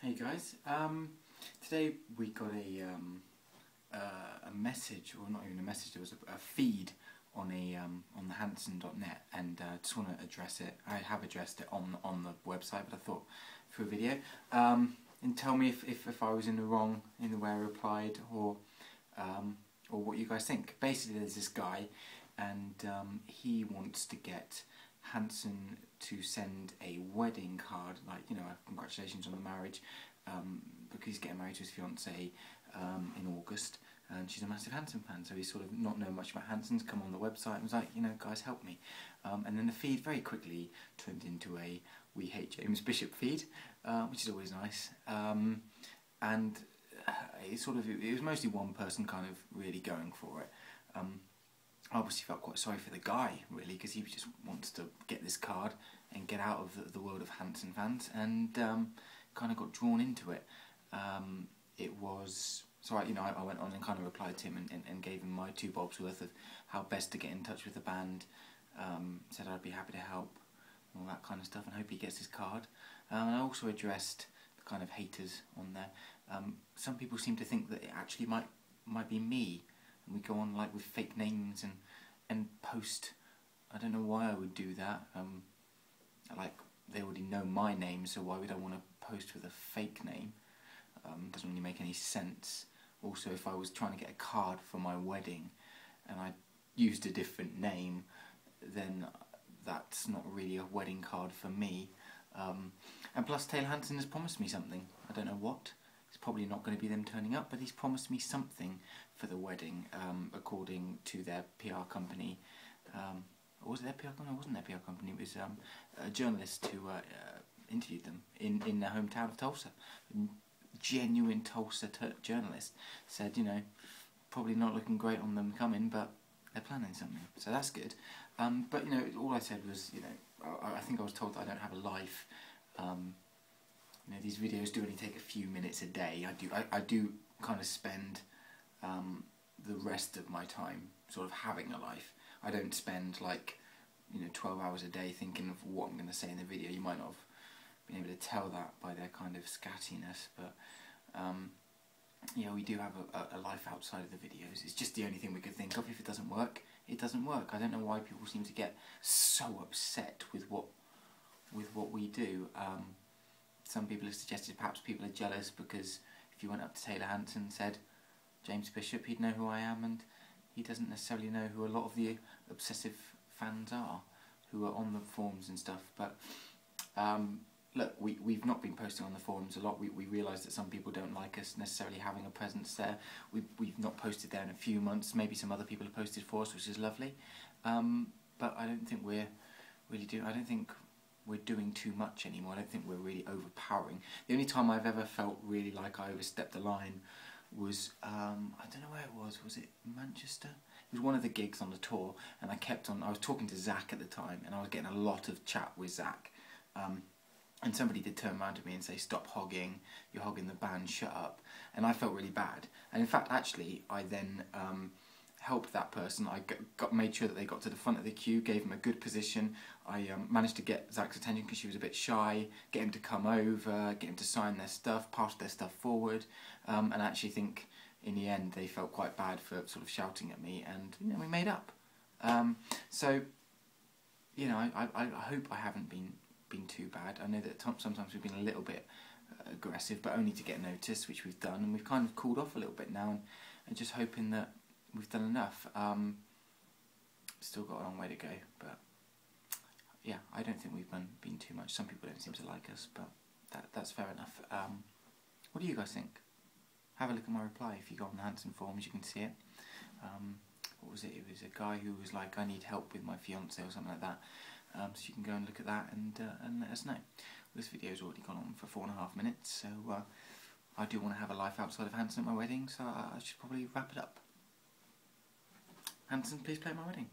Hey guys, today we got a message, or not even a message, there was a feed on on the Hanson.net, and just want to address it. I have addressed it on the website, but I thought for a video, and tell me if I was in the wrong in the way I replied, or what you guys think. Basically, there's this guy, and he wants to get Hanson to send a wedding card, like, you know, congratulations on the marriage, because he's getting married to his fiancée in August, and she's a massive Hanson fan, so he's sort of not known much about Hanson's, come on the website and was like, you know, guys, help me. And then the feed very quickly turned into a We Hate James Bishop feed, which is always nice. And it was mostly one person kind of really going for it. I obviously felt quite sorry for the guy, really, because he just wants to get this card and get out of the world of Hanson fans, and kind of got drawn into it. So I went on and kind of replied to him and gave him my 2 bobs worth of how best to get in touch with the band. Said I'd be happy to help, and all that kind of stuff, and hope he gets his card. And I also addressed the kind of haters on there. Some people seem to think that it actually might be me, and we go on like with fake names and post. I don't know why I would do that. Like, they already know my name, so why would I want to post with a fake name? Doesn't really make any sense. Also, if I was trying to get a card for my wedding and I used a different name, then that's not really a wedding card for me. And plus, Taylor Hanson has promised me something. I don't know what. It's probably not going to be them turning up, but he's promised me something for the wedding, according to their PR company. Or was it their PR company? No, it wasn't their PR company. It was a journalist who interviewed them in their hometown of Tulsa. Genuine Tulsa journalist said, you know, probably not looking great on them coming, but they're planning something, so that's good. But you know, all I said was, you know, I think I was told that I don't have a life. You know, these videos do only take a few minutes a day. I do kind of spend the rest of my time sort of having a life. I don't spend, like, you know, 12 hours a day thinking of what I'm going to say in the video. You might not have been able to tell that by their kind of scattiness, but yeah, we do have a life outside of the videos. It's just the only thing we could think of. If it doesn't work, it doesn't work. I don't know why people seem to get so upset with what we do. Some people have suggested perhaps people are jealous because if you went up to Taylor Hanson and said James Bishop, he'd know who I am, and he doesn't necessarily know who a lot of the obsessive fans are who are on the forums and stuff. But look, we've not been posting on the forums a lot. We realise that some people don't like us necessarily having a presence there. We've not posted there in a few months. Maybe some other people have posted for us, which is lovely. But I don't think we're really doing. I don't think we're doing too much anymore. I don't think we're really overpowering. The only time I've ever felt really like I overstepped the line was, I don't know where it was. Was it Manchester? It was one of the gigs on the tour, and I was talking to Zach at the time, and I was getting a lot of chat with Zach. And somebody did turn around to me and say, "Stop hogging, you're hogging the band, shut up." And I felt really bad. And in fact, actually, I then helped that person. I made sure that they got to the front of the queue, gave them a good position. I managed to get Zach's attention because she was a bit shy, get him to come over, get him to sign their stuff, pass their stuff forward. And I actually think in the end they felt quite bad for sort of shouting at me, and you know, we made up. So, you know, I hope I haven't been too bad. I know that sometimes we've been a little bit aggressive, but only to get noticed, which we've done, and we've kind of cooled off a little bit now, and just hoping that we've done enough. Still got a long way to go, but yeah, I don't think we've been too much. Some people don't seem to like us, but that's fair enough. What do you guys think? Have a look at my reply. If you go on the Hanson forums, you can see it. What was it? It was a guy who was like, "I need help with my fiancée" or something like that. So you can go and look at that and let us know. This video's already gone on for 4.5 minutes, so I do want to have a life outside of Hanson at my wedding, so I should probably wrap it up. Hanson, please play my wedding.